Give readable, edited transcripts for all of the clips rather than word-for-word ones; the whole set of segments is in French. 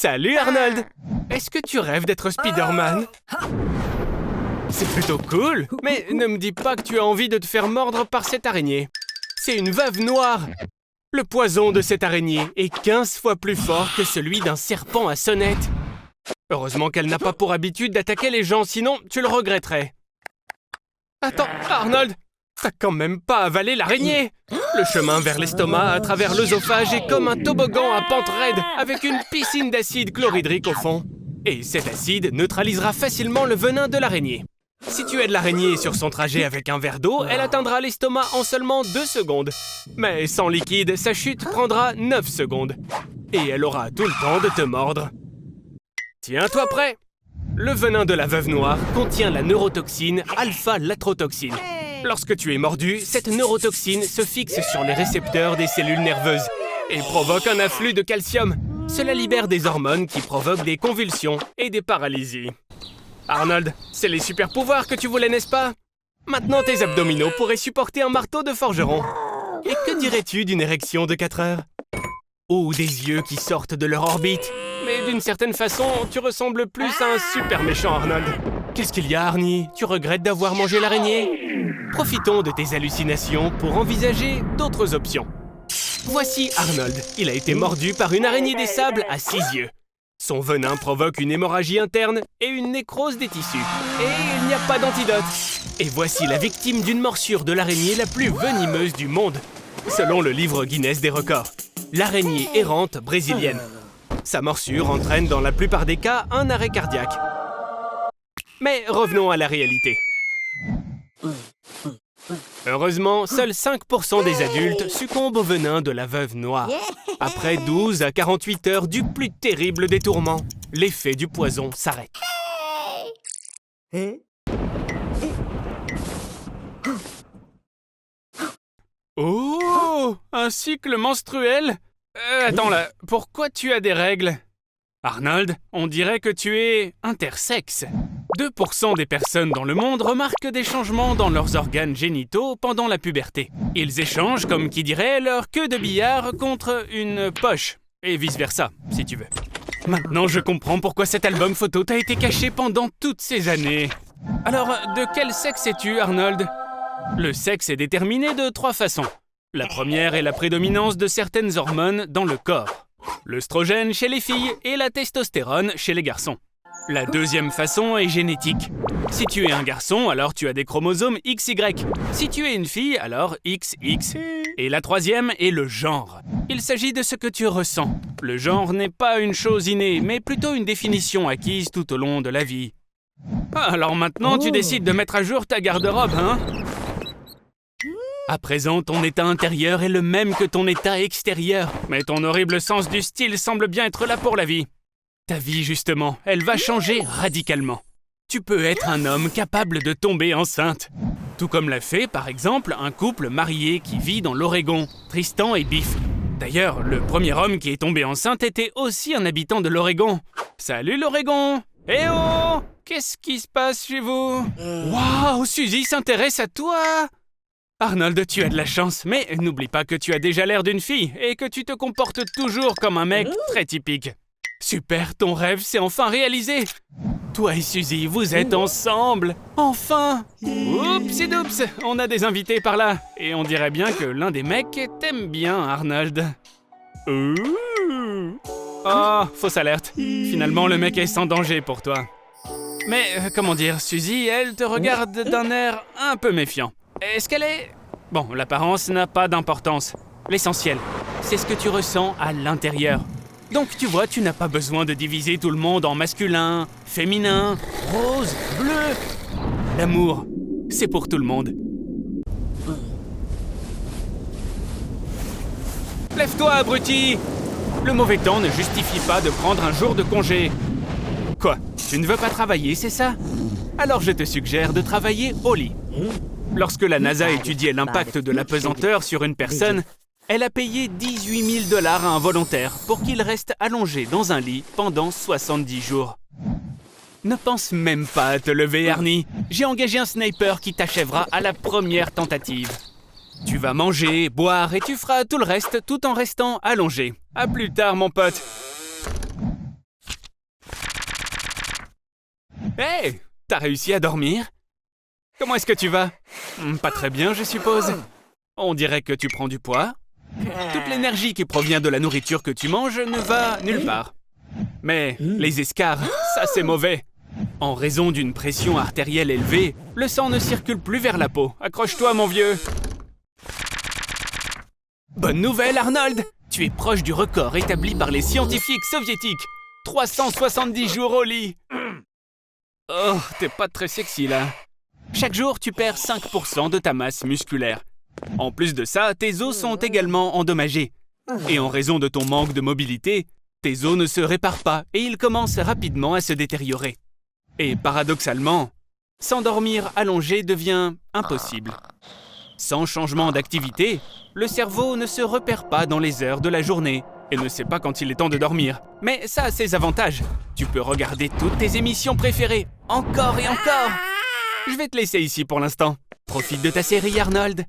Salut Arnold! Est-ce que tu rêves d'être Spider-Man? C'est plutôt cool, mais ne me dis pas que tu as envie de te faire mordre par cette araignée. C'est une veuve noire. Le poison de cette araignée est 15 fois plus fort que celui d'un serpent à sonnette. Heureusement qu'elle n'a pas pour habitude d'attaquer les gens, sinon tu le regretterais. Attends, Arnold! T'as quand même pas avalé l'araignée! Le chemin vers l'estomac à travers l'œsophage est comme un toboggan à pente raide avec une piscine d'acide chlorhydrique au fond. Et cet acide neutralisera facilement le venin de l'araignée. Si tu aides l'araignée sur son trajet avec un verre d'eau, elle atteindra l'estomac en seulement 2 secondes. Mais sans liquide, sa chute prendra 9 secondes. Et elle aura tout le temps de te mordre. Tiens-toi prêt! Le venin de la veuve noire contient la neurotoxine alpha-latrotoxine. Lorsque tu es mordu, cette neurotoxine se fixe sur les récepteurs des cellules nerveuses et provoque un afflux de calcium. Cela libère des hormones qui provoquent des convulsions et des paralysies. Arnold, c'est les super pouvoirs que tu voulais, n'est-ce pas? Maintenant, tes abdominaux pourraient supporter un marteau de forgeron. Et que dirais-tu d'une érection de 4 heures? Ou des yeux qui sortent de leur orbite? Mais d'une certaine façon, tu ressembles plus à un super méchant, Arnold. Qu'est-ce qu'il y a, Arnie? Tu regrettes d'avoir mangé l'araignée? Profitons de tes hallucinations pour envisager d'autres options. Voici Arnold. Il a été mordu par une araignée des sables à 6 yeux. Son venin provoque une hémorragie interne et une nécrose des tissus. Et il n'y a pas d'antidote. Et voici la victime d'une morsure de l'araignée la plus venimeuse du monde, selon le livre Guinness des records. L'araignée errante brésilienne. Sa morsure entraîne dans la plupart des cas un arrêt cardiaque. Mais revenons à la réalité. Heureusement, seuls 5% des adultes succombent au venin de la veuve noire. Après 12 à 48 heures du plus terrible des tourments, l'effet du poison s'arrête. Oh! Un cycle menstruel? Attends là, pourquoi tu as des règles? Arnold, on dirait que tu es intersexe. 2% des personnes dans le monde remarquent des changements dans leurs organes génitaux pendant la puberté. Ils échangent, comme qui dirait, leur queue de billard contre une poche. Et vice-versa, si tu veux. Maintenant, je comprends pourquoi cet album photo t'a été caché pendant toutes ces années. Alors, de quel sexe es-tu, Arnold? Le sexe est déterminé de 3 façons. La première est la prédominance de certaines hormones dans le corps. L'œstrogène chez les filles et la testostérone chez les garçons. La deuxième façon est génétique. Si tu es un garçon, alors tu as des chromosomes XY. Si tu es une fille, alors XX. Et la troisième est le genre. Il s'agit de ce que tu ressens. Le genre n'est pas une chose innée, mais plutôt une définition acquise tout au long de la vie. Alors maintenant, tu décides de mettre à jour ta garde-robe, hein? À présent, ton état intérieur est le même que ton état extérieur. Mais ton horrible sens du style semble bien être là pour la vie. Ta vie, justement, elle va changer radicalement. Tu peux être un homme capable de tomber enceinte. Tout comme l'a fait, par exemple, un couple marié qui vit dans l'Oregon, Tristan et Biff. D'ailleurs, le premier homme qui est tombé enceinte était aussi un habitant de l'Oregon. Salut l'Oregon! Eh oh! Qu'est-ce qui se passe chez vous? Waouh, Suzy s'intéresse à toi! Arnold, tu as de la chance, mais n'oublie pas que tu as déjà l'air d'une fille et que tu te comportes toujours comme un mec très typique. Super, ton rêve s'est enfin réalisé. Toi et Suzy, vous êtes ensemble. Enfin! Oupsidoups, on a des invités par là. Et on dirait bien que l'un des mecs t'aime bien, Arnold. Ouh. Oh, fausse alerte. Finalement, le mec est sans danger pour toi. Mais, comment dire, Suzy, elle te regarde d'un air un peu méfiant. Est-ce qu'elle est... Bon, l'apparence n'a pas d'importance. L'essentiel, c'est ce que tu ressens à l'intérieur. Donc, tu vois, tu n'as pas besoin de diviser tout le monde en masculin, féminin, rose, bleu. L'amour, c'est pour tout le monde. Lève-toi, abruti! Le mauvais temps ne justifie pas de prendre un jour de congé. Quoi? Tu ne veux pas travailler, c'est ça? Alors je te suggère de travailler au lit. Lorsque la NASA étudiait l'impact de la pesanteur sur une personne, elle a payé 18 000 $ à un volontaire pour qu'il reste allongé dans un lit pendant 70 jours. Ne pense même pas à te lever, Arnie. J'ai engagé un sniper qui t'achèvera à la première tentative. Tu vas manger, boire et tu feras tout le reste tout en restant allongé. À plus tard, mon pote. Hey, t'as réussi à dormir? Comment est-ce que tu vas? Pas très bien, je suppose. On dirait que tu prends du poids. Toute l'énergie qui provient de la nourriture que tu manges ne va nulle part. Mais les escarres, ça c'est mauvais. En raison d'une pression artérielle élevée, le sang ne circule plus vers la peau. Accroche-toi, mon vieux. Bonne nouvelle, Arnold! Tu es proche du record établi par les scientifiques soviétiques. 370 jours au lit. Oh, t'es pas très sexy, là. Chaque jour, tu perds 5% de ta masse musculaire. En plus de ça, tes os sont également endommagés. Et en raison de ton manque de mobilité, tes os ne se réparent pas et ils commencent rapidement à se détériorer. Et paradoxalement, s'endormir allongé devient impossible. Sans changement d'activité, le cerveau ne se repère pas dans les heures de la journée et ne sait pas quand il est temps de dormir. Mais ça a ses avantages. Tu peux regarder toutes tes émissions préférées, encore et encore. Je vais te laisser ici pour l'instant. Profite de ta série, Arnold.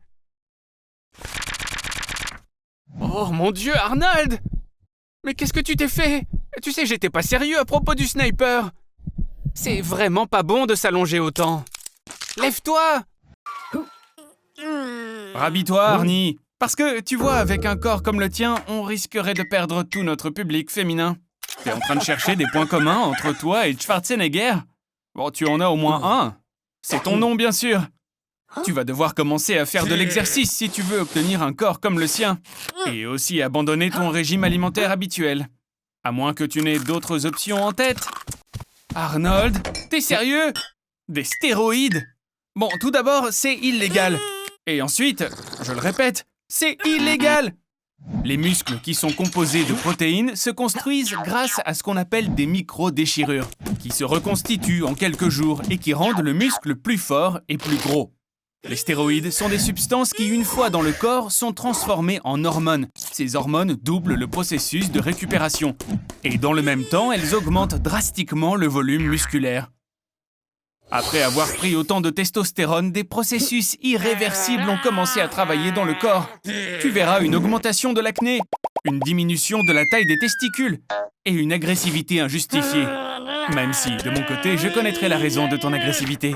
Oh mon Dieu, Arnold! Mais qu'est-ce que tu t'es fait? Tu sais, j'étais pas sérieux à propos du sniper. C'est vraiment pas bon de s'allonger autant. Lève-toi! Rhabille-toi, Arnie. Parce que, tu vois, avec un corps comme le tien, on risquerait de perdre tout notre public féminin. T'es en train de chercher des points communs entre toi et Schwarzenegger? Bon, tu en as au moins un. C'est ton nom, bien sûr. Tu vas devoir commencer à faire de l'exercice si tu veux obtenir un corps comme le sien. Et aussi abandonner ton régime alimentaire habituel. À moins que tu n'aies d'autres options en tête. Arnold, t'es sérieux? Des stéroïdes? Bon, tout d'abord, c'est illégal. Et ensuite, je le répète, c'est illégal. Les muscles qui sont composés de protéines se construisent grâce à ce qu'on appelle des micro-déchirures, qui se reconstituent en quelques jours et qui rendent le muscle plus fort et plus gros. Les stéroïdes sont des substances qui, une fois dans le corps, sont transformées en hormones. Ces hormones doublent le processus de récupération. Et dans le même temps, elles augmentent drastiquement le volume musculaire. Après avoir pris autant de testostérone, des processus irréversibles ont commencé à travailler dans le corps. Tu verras une augmentation de l'acné, une diminution de la taille des testicules et une agressivité injustifiée. Même si, de mon côté, je connaîtrai la raison de ton agressivité.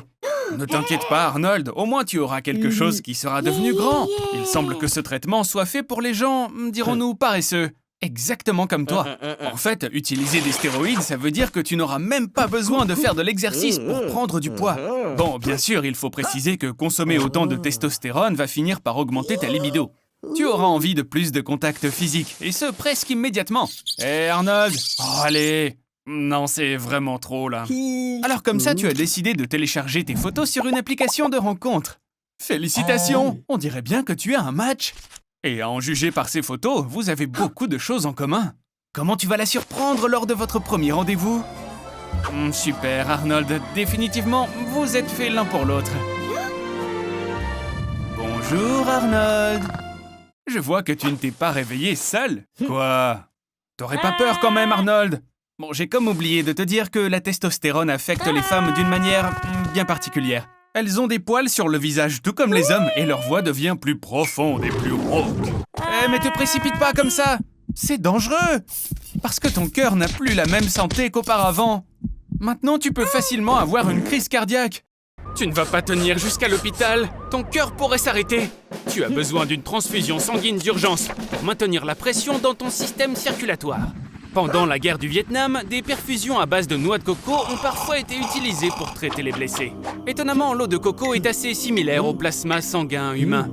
Ne t'inquiète pas, Arnold, au moins tu auras quelque chose qui sera devenu grand. Il semble que ce traitement soit fait pour les gens, dirons-nous, paresseux. Exactement comme toi. En fait, utiliser des stéroïdes, ça veut dire que tu n'auras même pas besoin de faire de l'exercice pour prendre du poids. Bon, bien sûr, il faut préciser que consommer autant de testostérone va finir par augmenter ta libido. Tu auras envie de plus de contact physique, et ce, presque immédiatement. Hé, Arnold! Oh, allez! Non, c'est vraiment trop, là. Alors comme ça, tu as décidé de télécharger tes photos sur une application de rencontre. Félicitations! On dirait bien que tu as un match. Et à en juger par ces photos, vous avez beaucoup de choses en commun. Comment tu vas la surprendre lors de votre premier rendez-vous? Super, Arnold. Définitivement, vous êtes faits l'un pour l'autre. Bonjour, Arnold. Je vois que tu ne t'es pas réveillé seul. Quoi? T'aurais pas peur quand même, Arnold? Bon, j'ai comme oublié de te dire que la testostérone affecte les femmes d'une manière bien particulière. Elles ont des poils sur le visage, tout comme les hommes, et leur voix devient plus profonde et plus rauque. Mais te précipite pas comme ça! C'est dangereux! Parce que ton cœur n'a plus la même santé qu'auparavant. Maintenant, tu peux facilement avoir une crise cardiaque. Tu ne vas pas tenir jusqu'à l'hôpital. Ton cœur pourrait s'arrêter. Tu as besoin d'une transfusion sanguine d'urgence pour maintenir la pression dans ton système circulatoire. Pendant la guerre du Vietnam, des perfusions à base de noix de coco ont parfois été utilisées pour traiter les blessés. Étonnamment, l'eau de coco est assez similaire au plasma sanguin humain.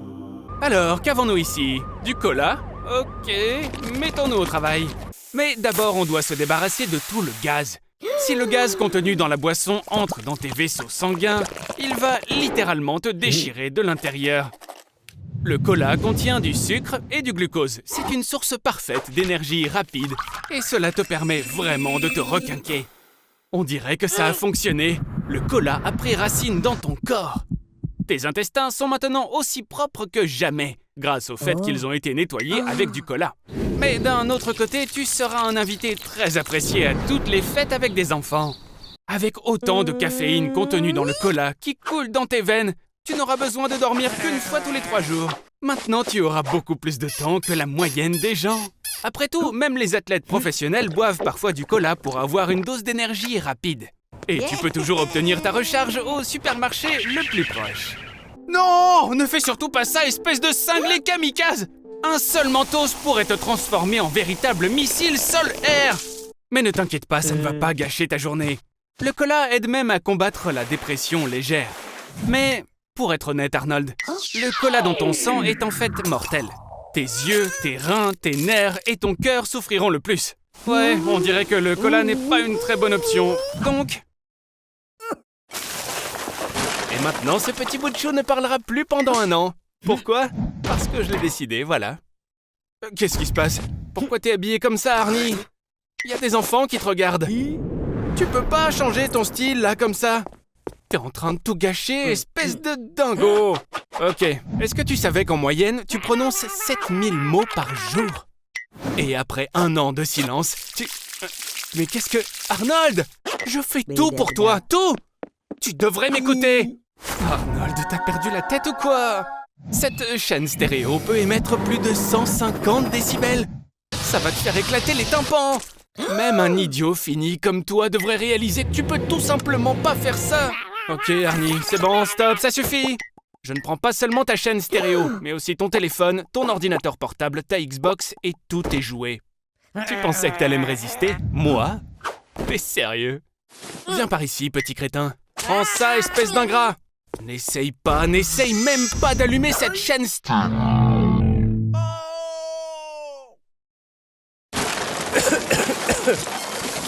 Alors, qu'avons-nous ici? Du cola? Ok, mettons-nous au travail. Mais d'abord, on doit se débarrasser de tout le gaz. Si le gaz contenu dans la boisson entre dans tes vaisseaux sanguins, il va littéralement te déchirer de l'intérieur. Le cola contient du sucre et du glucose. C'est une source parfaite d'énergie rapide et cela te permet vraiment de te requinquer. On dirait que ça a fonctionné. Le cola a pris racine dans ton corps. Tes intestins sont maintenant aussi propres que jamais grâce au fait qu'ils ont été nettoyés avec du cola. Mais d'un autre côté, tu seras un invité très apprécié à toutes les fêtes avec des enfants. Avec autant de caféine contenue dans le cola qui coule dans tes veines, tu n'auras besoin de dormir qu'une fois tous les 3 jours. Maintenant, tu auras beaucoup plus de temps que la moyenne des gens. Après tout, même les athlètes professionnels boivent parfois du cola pour avoir une dose d'énergie rapide. Et tu peux toujours obtenir ta recharge au supermarché le plus proche. Non, ne fais surtout pas ça, espèce de cinglé kamikaze! Un seul Mentos pourrait te transformer en véritable missile sol-air! Mais ne t'inquiète pas, ça ne va pas gâcher ta journée. Le cola aide même à combattre la dépression légère. Mais, pour être honnête, Arnold, le cola dans ton sang est en fait mortel. Tes yeux, tes reins, tes nerfs et ton cœur souffriront le plus. Ouais, on dirait que le cola n'est pas une très bonne option. Donc... Et maintenant, ce petit bout de chou ne parlera plus pendant 1 an. Pourquoi? Parce que je l'ai décidé, voilà. Qu'est-ce qui se passe? Pourquoi t'es habillé comme ça, Arnie? Il y a des enfants qui te regardent. Tu peux pas changer ton style, là, comme ça. T'es en train de tout gâcher, espèce de dingo. Ok, est-ce que tu savais qu'en moyenne, tu prononces 7000 mots par jour? Et après 1 an de silence, tu... Mais qu'est-ce que... Arnold! Je fais tout pour toi, tout! Tu devrais m'écouter! Arnold, t'as perdu la tête ou quoi? Cette chaîne stéréo peut émettre plus de 150 décibels. Ça va te faire éclater les tympans. Même un idiot fini comme toi devrait réaliser que tu peux tout simplement pas faire ça. Ok, Arnie, c'est bon, stop, ça suffit. Je ne prends pas seulement ta chaîne stéréo, mais aussi ton téléphone, ton ordinateur portable, ta Xbox et tous tes jouets. Tu pensais que t'allais me résister? Moi? T'es sérieux? Viens par ici, petit crétin. Prends ça, espèce d'ingrat. N'essaye même pas d'allumer cette chaîne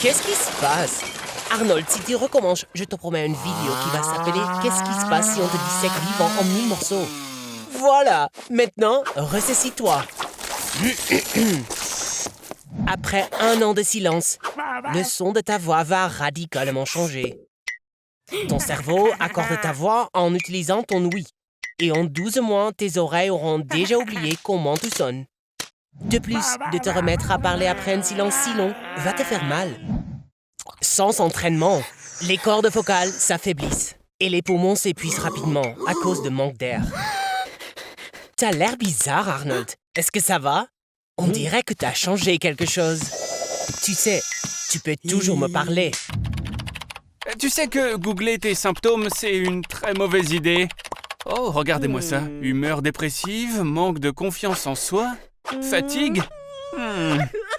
Qu'est-ce qui se passe? Arnold, si tu recommences, je te promets une vidéo qui va s'appeler « Qu'est-ce qui se passe si on te dissèque vivant en 1000 morceaux ?» Voilà, maintenant, ressaisis-toi. Après 1 an de silence, le son de ta voix va radicalement changer. Ton cerveau accorde ta voix en utilisant ton ouïe. Et en 12 mois, tes oreilles auront déjà oublié comment tu sonnes. De plus, de te remettre à parler après un silence si long va te faire mal. Sans entraînement, les cordes vocales s'affaiblissent et les poumons s'épuisent rapidement à cause de manque d'air. T'as l'air bizarre, Arnold. Est-ce que ça va? On dirait que t'as changé quelque chose. Tu sais, tu peux toujours me parler. Tu sais que googler tes symptômes, c'est une très mauvaise idée. Oh, regardez-moi ça. Humeur dépressive, manque de confiance en soi, fatigue.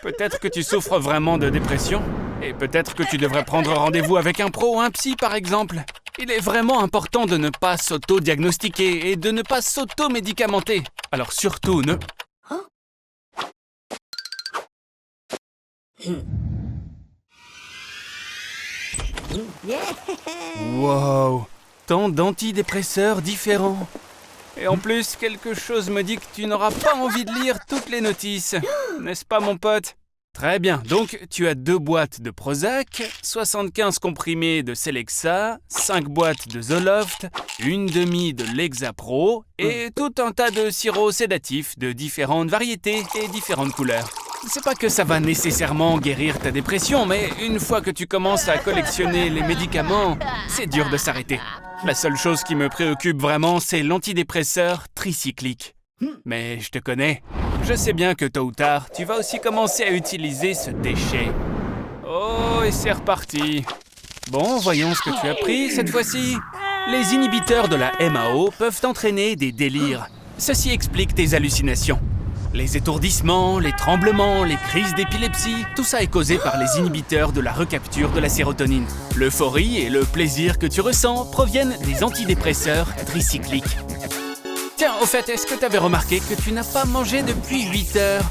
Peut-être que tu souffres vraiment de dépression. Et peut-être que tu devrais prendre rendez-vous avec un pro ou un psy, par exemple. Il est vraiment important de ne pas s'auto-diagnostiquer et de ne pas s'auto-médicamenter. Alors surtout, ne... Wow! Tant d'antidépresseurs différents. Et en plus, quelque chose me dit que tu n'auras pas envie de lire toutes les notices. N'est-ce pas, mon pote? Très bien, donc tu as 2 boîtes de Prozac, 75 comprimés de Celexa, 5 boîtes de Zoloft, 1/2 de Lexapro et tout un tas de sirops sédatifs de différentes variétés et différentes couleurs. C'est pas que ça va nécessairement guérir ta dépression, mais une fois que tu commences à collectionner les médicaments, c'est dur de s'arrêter. La seule chose qui me préoccupe vraiment, c'est l'antidépresseur tricyclique. Mais je te connais. Je sais bien que tôt ou tard, tu vas aussi commencer à utiliser ce déchet. Oh, et c'est reparti. Bon, voyons ce que tu as pris cette fois-ci. Les inhibiteurs de la MAO peuvent entraîner des délires. Ceci explique tes hallucinations. Les étourdissements, les tremblements, les crises d'épilepsie, tout ça est causé par les inhibiteurs de la recapture de la sérotonine. L'euphorie et le plaisir que tu ressens proviennent des antidépresseurs tricycliques. Tiens, au fait, est-ce que tu avais remarqué que tu n'as pas mangé depuis 8 heures?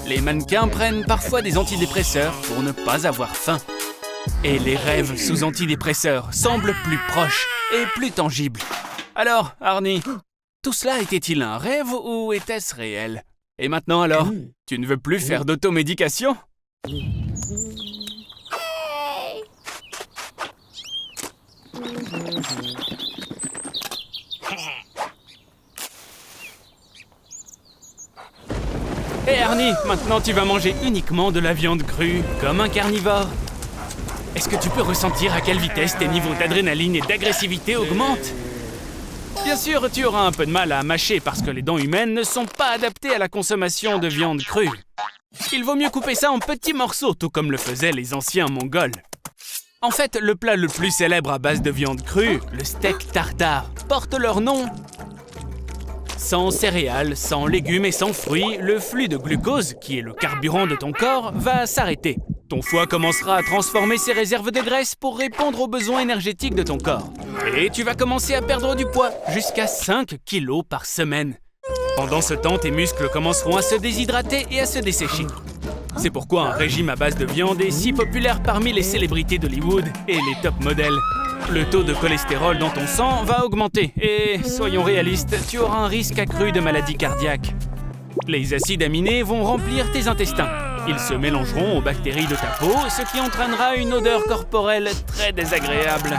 Les mannequins prennent parfois des antidépresseurs pour ne pas avoir faim. Et les rêves sous antidépresseurs semblent plus proches et plus tangibles. Alors, Arnie, tout cela était-il un rêve ou était-ce réel? Et maintenant alors, tu ne veux plus faire d'automédication? Hé Arnie, maintenant tu vas manger uniquement de la viande crue, comme un carnivore. Est-ce que tu peux ressentir à quelle vitesse tes niveaux d'adrénaline et d'agressivité augmentent? Bien sûr, tu auras un peu de mal à mâcher parce que les dents humaines ne sont pas adaptées à la consommation de viande crue. Il vaut mieux couper ça en petits morceaux, tout comme le faisaient les anciens Mongols. En fait, le plat le plus célèbre à base de viande crue, le steak tartare, porte leur nom. Sans céréales, sans légumes et sans fruits, le flux de glucose, qui est le carburant de ton corps, va s'arrêter. Ton foie commencera à transformer ses réserves de graisse pour répondre aux besoins énergétiques de ton corps. Et tu vas commencer à perdre du poids, jusqu'à 5 kilos par semaine. Pendant ce temps, tes muscles commenceront à se déshydrater et à se dessécher. C'est pourquoi un régime à base de viande est si populaire parmi les célébrités d'Hollywood et les top modèles. Le taux de cholestérol dans ton sang va augmenter et, soyons réalistes, tu auras un risque accru de maladie cardiaque. Les acides aminés vont remplir tes intestins. Ils se mélangeront aux bactéries de ta peau, ce qui entraînera une odeur corporelle très désagréable.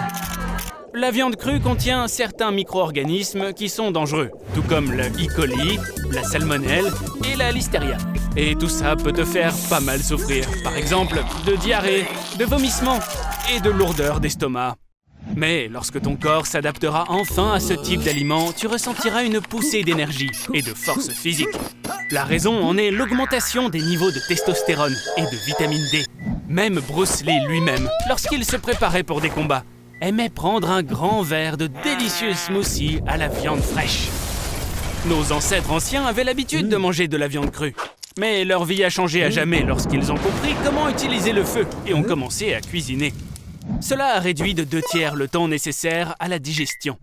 La viande crue contient certains micro-organismes qui sont dangereux, tout comme le E. coli, la salmonelle et la listeria. Et tout ça peut te faire pas mal souffrir, par exemple de diarrhée, de vomissements et de lourdeur d'estomac. Mais lorsque ton corps s'adaptera enfin à ce type d'aliment, tu ressentiras une poussée d'énergie et de force physique. La raison en est l'augmentation des niveaux de testostérone et de vitamine D. Même Bruce Lee lui-même, lorsqu'il se préparait pour des combats, aimait prendre un grand verre de délicieux smoothie à la viande fraîche. Nos ancêtres anciens avaient l'habitude de manger de la viande crue. Mais leur vie a changé à jamais lorsqu'ils ont compris comment utiliser le feu et ont commencé à cuisiner. Cela a réduit de 2/3 le temps nécessaire à la digestion.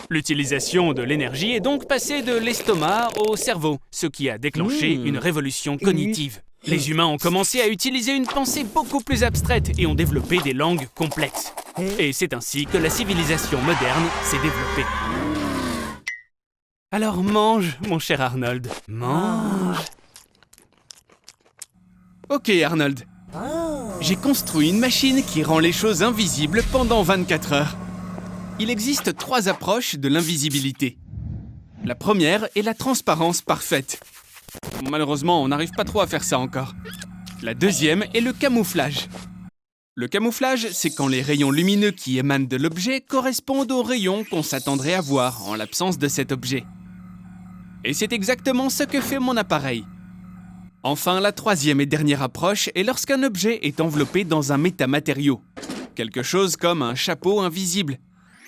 L'utilisation de l'énergie est donc passée de l'estomac au cerveau, ce qui a déclenché une révolution cognitive. Les humains ont commencé à utiliser une pensée beaucoup plus abstraite et ont développé des langues complexes. Et c'est ainsi que la civilisation moderne s'est développée. Alors mange, mon cher Arnold, mange. Ok, Arnold. J'ai construit une machine qui rend les choses invisibles pendant 24 heures. Il existe 3 approches de l'invisibilité. La première est la transparence parfaite. Malheureusement, on n'arrive pas trop à faire ça encore. La deuxième est le camouflage. Le camouflage, c'est quand les rayons lumineux qui émanent de l'objet correspondent aux rayons qu'on s'attendrait à voir en l'absence de cet objet. Et c'est exactement ce que fait mon appareil. Enfin, la troisième et dernière approche est lorsqu'un objet est enveloppé dans un métamatériau. Quelque chose comme un chapeau invisible,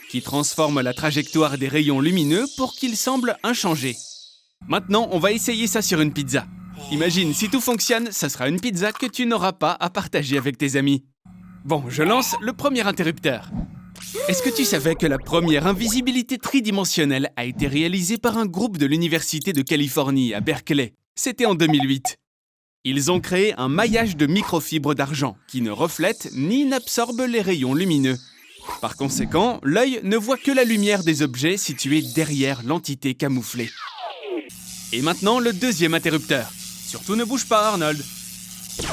qui transforme la trajectoire des rayons lumineux pour qu'ils semblent inchangés. Maintenant, on va essayer ça sur une pizza. Imagine, si tout fonctionne, ça sera une pizza que tu n'auras pas à partager avec tes amis. Bon, je lance le premier interrupteur. Est-ce que tu savais que la première invisibilité tridimensionnelle a été réalisée par un groupe de l'Université de Californie à Berkeley? C'était en 2008. Ils ont créé un maillage de microfibres d'argent qui ne reflète ni n'absorbe les rayons lumineux. Par conséquent, l'œil ne voit que la lumière des objets situés derrière l'entité camouflée. Et maintenant, le deuxième interrupteur. Surtout ne bouge pas, Arnold.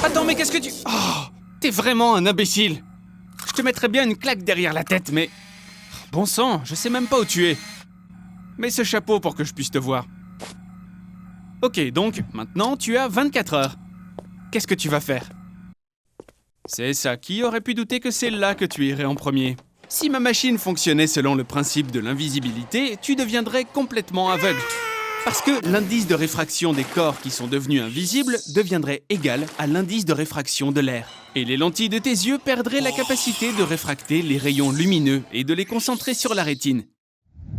Attends, mais qu'est-ce que tu... Oh, t'es vraiment un imbécile. Je te mettrais bien une claque derrière la tête, mais... Bon sang, je sais même pas où tu es. Mets ce chapeau pour que je puisse te voir. Ok, donc, maintenant, tu as 24 heures. Qu'est-ce que tu vas faire? C'est ça, qui aurait pu douter que c'est là que tu irais en premier? Si ma machine fonctionnait selon le principe de l'invisibilité, tu deviendrais complètement aveugle. Parce que l'indice de réfraction des corps qui sont devenus invisibles deviendrait égal à l'indice de réfraction de l'air. Et les lentilles de tes yeux perdraient la capacité de réfracter les rayons lumineux et de les concentrer sur la rétine.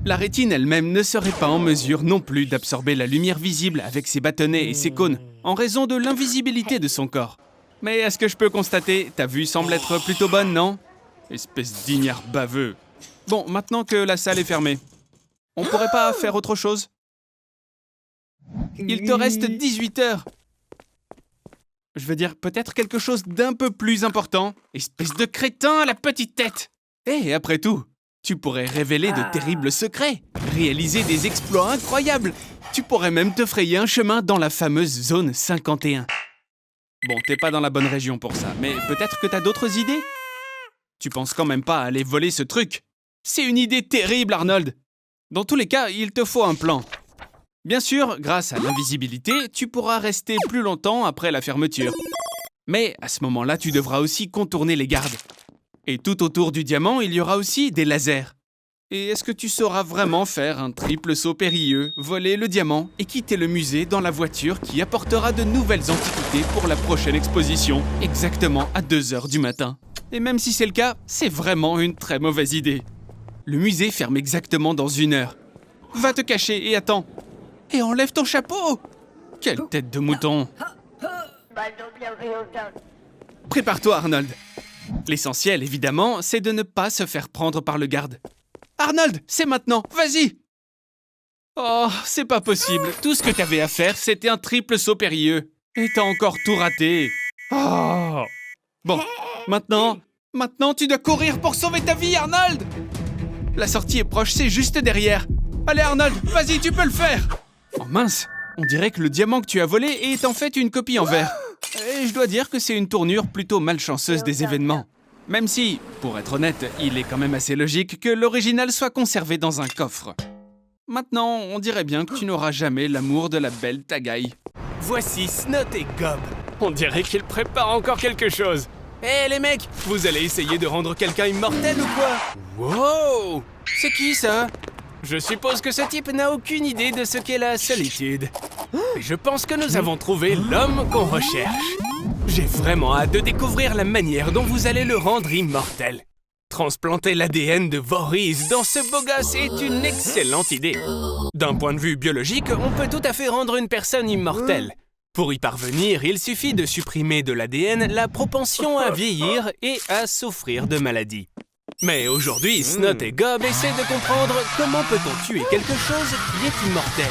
La rétine elle-même ne serait pas en mesure non plus d'absorber la lumière visible avec ses bâtonnets et ses cônes, en raison de l'invisibilité de son corps. Mais est-ce que je peux constater, ta vue semble être plutôt bonne, non? Espèce d'ignare baveux. Bon, maintenant que la salle est fermée, on pourrait pas faire autre chose? Il te reste 18 heures. Je veux dire, peut-être quelque chose d'un peu plus important. Espèce de crétin à la petite tête. Et après tout, tu pourrais révéler de terribles secrets, réaliser des exploits incroyables. Tu pourrais même te frayer un chemin dans la fameuse zone 51. Bon, t'es pas dans la bonne région pour ça, mais peut-être que t'as d'autres idées? Tu penses quand même pas à aller voler ce truc? C'est une idée terrible, Arnold. Dans tous les cas, il te faut un plan. Bien sûr, grâce à l'invisibilité, tu pourras rester plus longtemps après la fermeture. Mais à ce moment-là, tu devras aussi contourner les gardes. Et tout autour du diamant, il y aura aussi des lasers. Et est-ce que tu sauras vraiment faire un triple saut périlleux, voler le diamant et quitter le musée dans la voiture qui apportera de nouvelles antiquités pour la prochaine exposition, exactement à 2 heures du matin? Et même si c'est le cas, c'est vraiment une très mauvaise idée. Le musée ferme exactement dans 1 heure. Va te cacher et attends. Et enlève ton chapeau! Quelle tête de mouton! Prépare-toi, Arnold. L'essentiel, évidemment, c'est de ne pas se faire prendre par le garde. Arnold, c'est maintenant, vas-y! Oh, c'est pas possible. Tout ce que t'avais à faire, c'était un triple saut périlleux. Et t'as encore tout raté. Oh. Bon, maintenant, tu dois courir pour sauver ta vie, Arnold! La sortie est proche, c'est juste derrière. Allez, Arnold, vas-y, tu peux le faire! Oh mince, on dirait que le diamant que tu as volé est en fait une copie en verre. Et je dois dire que c'est une tournure plutôt malchanceuse des événements. Même si, pour être honnête, il est quand même assez logique que l'original soit conservé dans un coffre. Maintenant, on dirait bien que tu n'auras jamais l'amour de la belle Tagaï. Voici Snot et Gob. On dirait qu'ils préparent encore quelque chose. Hé les mecs, vous allez essayer de rendre quelqu'un immortel ou quoi? Wow! C'est qui ça? Je suppose que ce type n'a aucune idée de ce qu'est la solitude. Et je pense que nous avons trouvé l'homme qu'on recherche. J'ai vraiment hâte de découvrir la manière dont vous allez le rendre immortel. Transplanter l'ADN de Voorhees dans ce beau gosse est une excellente idée. D'un point de vue biologique, on peut tout à fait rendre une personne immortelle. Pour y parvenir, il suffit de supprimer de l'ADN la propension à vieillir et à souffrir de maladies. Mais aujourd'hui, Snot et Gob essaient de comprendre comment peut-on tuer quelque chose qui est immortel.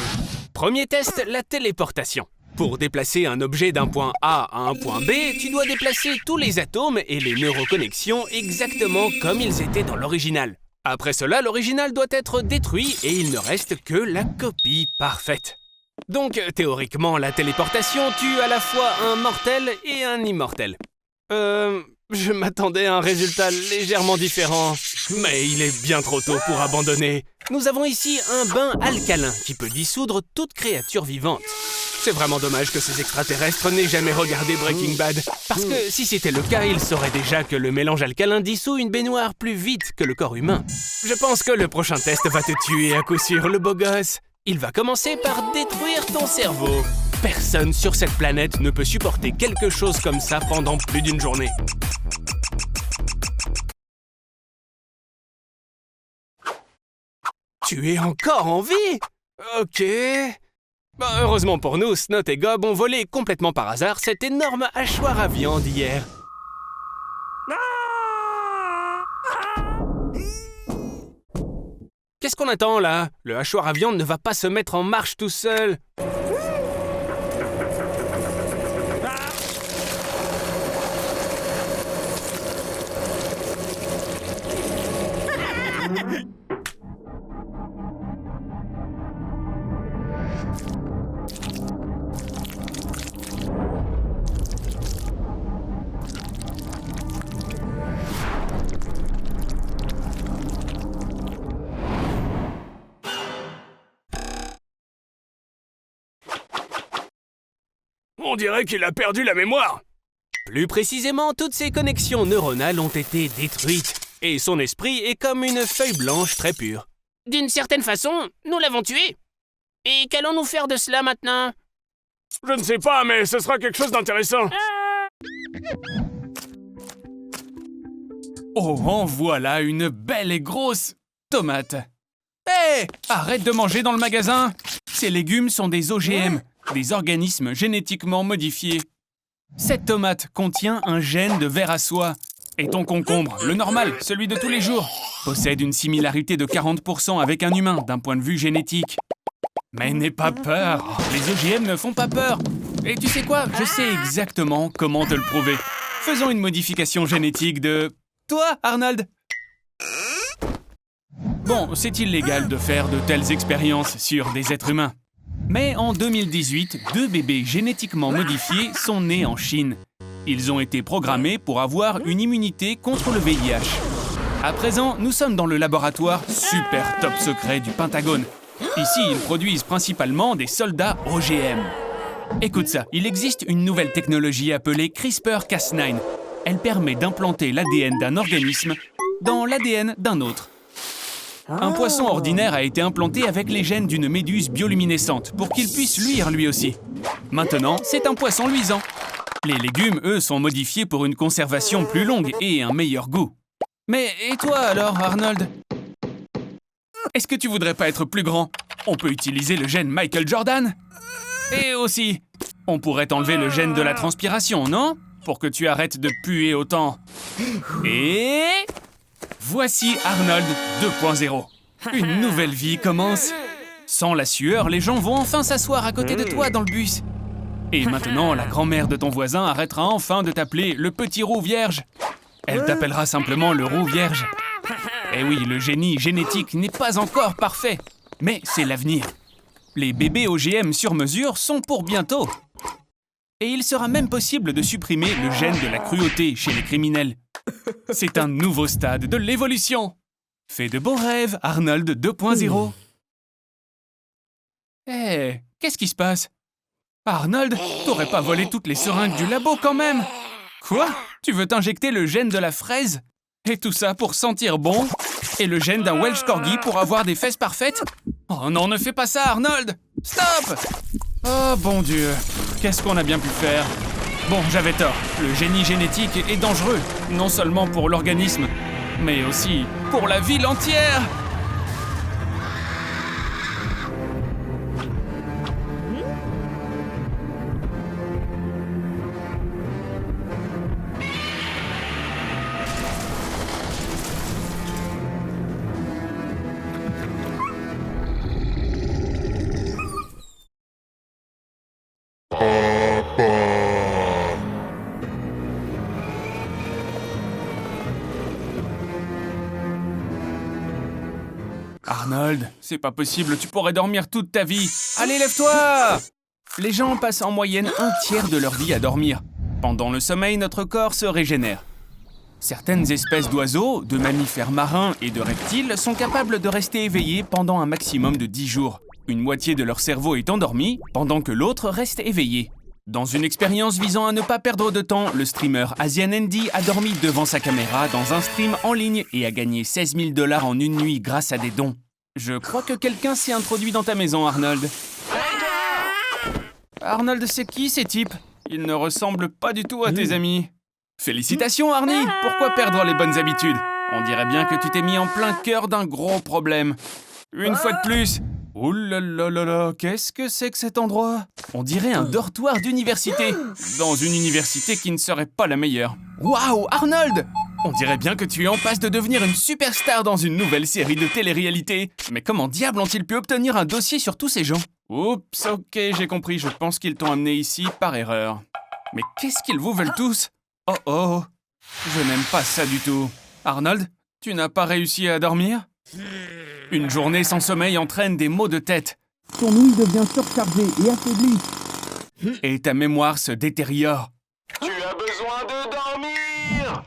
Premier test, la téléportation. Pour déplacer un objet d'un point A à un point B, tu dois déplacer tous les atomes et les neuroconnexions exactement comme ils étaient dans l'original. Après cela, l'original doit être détruit et il ne reste que la copie parfaite. Donc, théoriquement, la téléportation tue à la fois un mortel et un immortel. Je m'attendais à un résultat légèrement différent, mais il est bien trop tôt pour abandonner. Nous avons ici un bain alcalin qui peut dissoudre toute créature vivante. C'est vraiment dommage que ces extraterrestres n'aient jamais regardé Breaking Bad, parce que si c'était le cas, ils sauraient déjà que le mélange alcalin dissout une baignoire plus vite que le corps humain. Je pense que le prochain test va te tuer à coup sûr, le beau gosse. Il va commencer par détruire ton cerveau. Personne sur cette planète ne peut supporter quelque chose comme ça pendant plus d'une journée. Tu es encore en vie? Ok. Heureusement pour nous, Snot et Gob ont volé complètement par hasard cette énorme hachoir à viande hier. Qu'est-ce qu'on attend là? Le hachoir à viande ne va pas se mettre en marche tout seul. On dirait qu'il a perdu la mémoire. Plus précisément, toutes ses connexions neuronales ont été détruites, et son esprit est comme une feuille blanche très pure. D'une certaine façon, nous l'avons tué. Et qu'allons-nous faire de cela maintenant? Je ne sais pas, mais ce sera quelque chose d'intéressant. Oh, en voilà une belle et grosse tomate. Hé, arrête de manger dans le magasin. Ces légumes sont des OGM, des organismes génétiquement modifiés. Cette tomate contient un gène de ver à soie. Et ton concombre, le normal, celui de tous les jours, possède une similarité de 40% avec un humain d'un point de vue génétique. Mais n'aie pas peur, les OGM ne font pas peur. Et tu sais quoi, je sais exactement comment te le prouver. Faisons une modification génétique de... toi, Arnold. Bon, c'est illégal de faire de telles expériences sur des êtres humains. Mais en 2018, 2 bébés génétiquement modifiés sont nés en Chine. Ils ont été programmés pour avoir une immunité contre le VIH. À présent, nous sommes dans le laboratoire super top secret du Pentagone. Ici, ils produisent principalement des soldats OGM. Écoute ça, il existe une nouvelle technologie appelée CRISPR-Cas9. Elle permet d'implanter l'ADN d'un organisme dans l'ADN d'un autre. Un poisson ordinaire a été implanté avec les gènes d'une méduse bioluminescente pour qu'il puisse luire lui aussi. Maintenant, c'est un poisson luisant. Les légumes, eux, sont modifiés pour une conservation plus longue et un meilleur goût. Mais et toi alors, Arnold? Est-ce que tu voudrais pas être plus grand? On peut utiliser le gène Michael Jordan. Et aussi, on pourrait enlever le gène de la transpiration, non? Pour que tu arrêtes de puer autant. Et... voici Arnold 2.0. Une nouvelle vie commence. Sans la sueur, les gens vont enfin s'asseoir à côté de toi dans le bus. Et maintenant, la grand-mère de ton voisin arrêtera enfin de t'appeler le petit roux vierge. Elle t'appellera simplement le roux vierge. Eh oui, le génie génétique n'est pas encore parfait, mais c'est l'avenir. Les bébés OGM sur mesure sont pour bientôt. Et il sera même possible de supprimer le gène de la cruauté chez les criminels. C'est un nouveau stade de l'évolution. Fais de beaux rêves, Arnold 2.0. Hé, qu'est-ce qui se passe? Arnold, t'aurais pas volé toutes les seringues du labo quand même? Quoi? Tu veux t'injecter le gène de la fraise? Et tout ça pour sentir bon? Et le gène d'un Welsh Corgi pour avoir des fesses parfaites? Oh non, ne fais pas ça, Arnold! Stop! Oh bon Dieu, qu'est-ce qu'on a bien pu faire? Bon, j'avais tort. Le génie génétique est dangereux, non seulement pour l'organisme, mais aussi pour la ville entière! Arnold, c'est pas possible, tu pourrais dormir toute ta vie. Allez, lève-toi! Les gens passent en moyenne un tiers de leur vie à dormir. Pendant le sommeil, notre corps se régénère. Certaines espèces d'oiseaux, de mammifères marins et de reptiles sont capables de rester éveillés pendant un maximum de 10 jours. Une moitié de leur cerveau est endormie, pendant que l'autre reste éveillé. Dans une expérience visant à ne pas perdre de temps, le streamer Asian Andy a dormi devant sa caméra dans un stream en ligne et a gagné 16 000 $ en une nuit grâce à des dons. Je crois que quelqu'un s'est introduit dans ta maison, Arnold. Arnold, c'est qui ces types? Ils ne ressemblent pas du tout à tes amis. Félicitations, Arnie! Pourquoi perdre les bonnes habitudes? On dirait bien que tu t'es mis en plein cœur d'un gros problème. Une fois de plus. Ouh là là là là, qu'est-ce que c'est que cet endroit? On dirait un dortoir d'université. Dans une université qui ne serait pas la meilleure. Waouh, Arnold! On dirait bien que tu es en passe de devenir une superstar dans une nouvelle série de télé-réalité. Mais comment diable ont-ils pu obtenir un dossier sur tous ces gens? Oups, ok, j'ai compris, je pense qu'ils t'ont amené ici par erreur. Mais qu'est-ce qu'ils vous veulent tous? Oh oh, je n'aime pas ça du tout. Arnold, tu n'as pas réussi à dormir? Une journée sans sommeil entraîne des maux de tête. Ton ouïe devient surchargée et affaiblie. Et ta mémoire se détériore. Tu as besoin de dormir!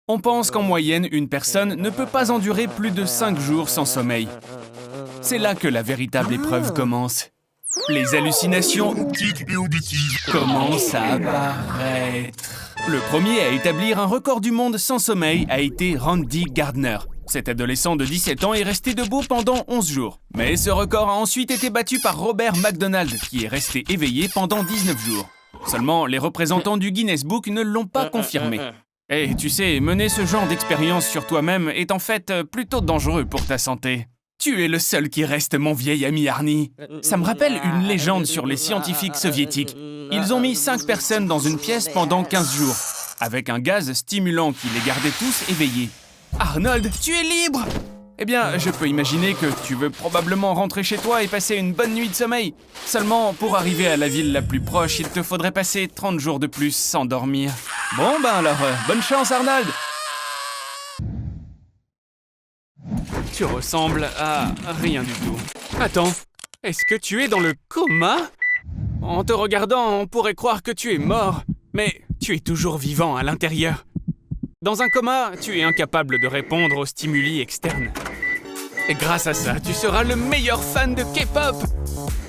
On pense qu'en moyenne, une personne ne peut pas endurer plus de 5 jours sans sommeil. C'est là que la véritable épreuve commence. Les hallucinations optiques et auditives commencent à apparaître. Le premier à établir un record du monde sans sommeil a été Randy Gardner. Cet adolescent de 17 ans est resté debout pendant 11 jours. Mais ce record a ensuite été battu par Robert McDonald, qui est resté éveillé pendant 19 jours. Seulement, les représentants du Guinness Book ne l'ont pas confirmé. Et tu sais, mener ce genre d'expérience sur toi-même est en fait plutôt dangereux pour ta santé. Tu es le seul qui reste, mon vieil ami Arnie. Ça me rappelle une légende sur les scientifiques soviétiques. Ils ont mis 5 personnes dans une pièce pendant 15 jours, avec un gaz stimulant qui les gardait tous éveillés. Arnold, tu es libre! Eh bien, je peux imaginer que tu veux probablement rentrer chez toi et passer une bonne nuit de sommeil. Seulement, pour arriver à la ville la plus proche, il te faudrait passer 30 jours de plus sans dormir. Bon, ben alors, bonne chance, Arnold! Tu ressembles à rien du tout. Attends, est-ce que tu es dans le coma? En te regardant, on pourrait croire que tu es mort, mais tu es toujours vivant à l'intérieur. Dans un coma, tu es incapable de répondre aux stimuli externes. Et grâce à ça, tu seras le meilleur fan de K-pop.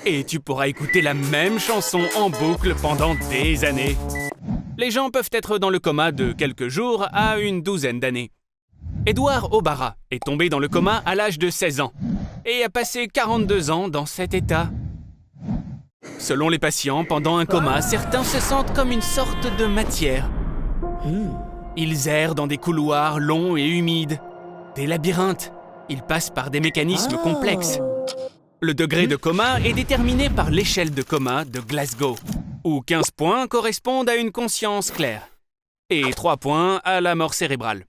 Et tu pourras écouter la même chanson en boucle pendant des années. Les gens peuvent être dans le coma de quelques jours à une douzaine d'années. Edouard Obara est tombé dans le coma à l'âge de 16 ans et a passé 42 ans dans cet état. Selon les patients, pendant un coma, certains se sentent comme une sorte de matière. Ils errent dans des couloirs longs et humides, des labyrinthes. Ils passent par des mécanismes complexes. Le degré de coma est déterminé par l'échelle de coma de Glasgow, où 15 points correspondent à une conscience claire et 3 points à la mort cérébrale.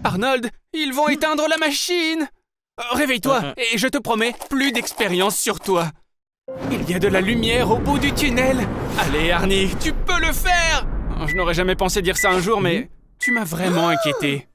Arnold, ils vont éteindre la machine! Réveille-toi et je te promets, plus d'expérience sur toi. Il y a de la lumière au bout du tunnel. Allez, Arnie, tu peux le faire! Je n'aurais jamais pensé dire ça un jour, mais tu m'as vraiment inquiété.